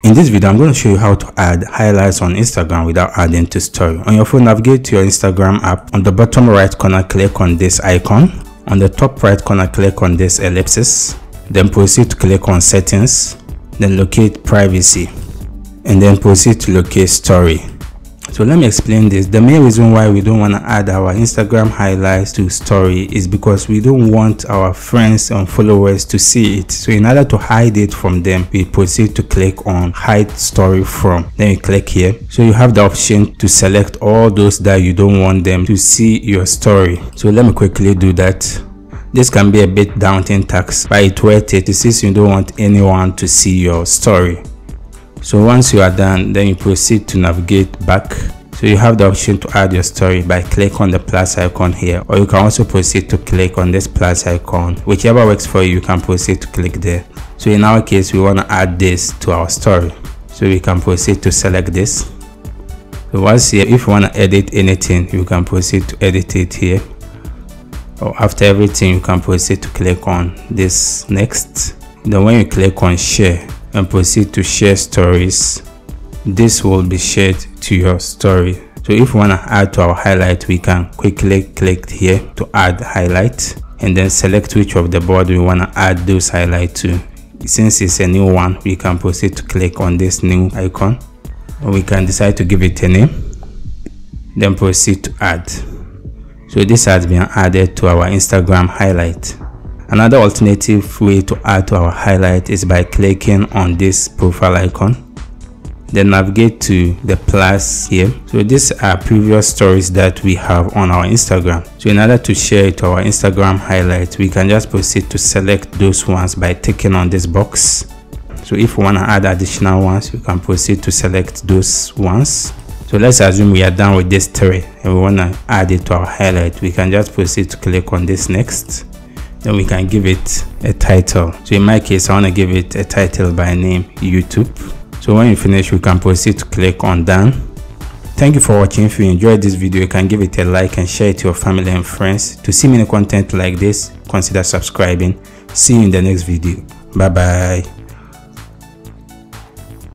In this video, I'm going to show you how to add highlights on Instagram without adding to story. On your phone, navigate to your Instagram app. On the bottom right corner, click on this icon. On the top right corner, click on this ellipsis. Then proceed to click on settings. Then locate privacy. And then proceed to locate story. So let me explain this. The main reason why we don't want to add our Instagram highlights to story is because we don't want our friends and followers to see it. So in order to hide it from them, we proceed to click on hide story from. Then you click here. So you have the option to select all those that you don't want them to see your story. So let me quickly do that. This can be a bit daunting task, but it's worth it since you don't want anyone to see your story. So once you are done, then you proceed to navigate back. So you have the option to add your story by click on the plus icon here, or you can also proceed to click on this plus icon. Whichever works for you, you can proceed to click there. So in our case, we want to add this to our story. So we can proceed to select this. So once here, if you want to edit anything, you can proceed to edit it here. Or after everything, you can proceed to click on this next. Then when you click on share and proceed to share stories, this will be shared to your story. So if you want to add to our highlight, we can quickly click here to add highlight and then select which of the board we want to add those highlight to. Since it's a new one, we can proceed to click on this new icon, or we can decide to give it a name, then proceed to add. So this has been added to our Instagram highlight. Another alternative way to add to our highlight is by clicking on this profile icon. Then navigate to the plus here. So these are previous stories that we have on our Instagram. So in order to share it to our Instagram highlight, we can just proceed to select those ones by ticking on this box. So if we want to add additional ones, you can proceed to select those ones. So let's assume we are done with this three and we want to add it to our highlight. We can just proceed to click on this next. Then we can give it a title. So in my case, I want to give it a title by name YouTube. So when you finish, we can proceed to click on done. Thank you for watching. If you enjoyed this video, you can give it a like and share it to your family and friends. To see many content like this, consider subscribing. See you in the next video. Bye bye.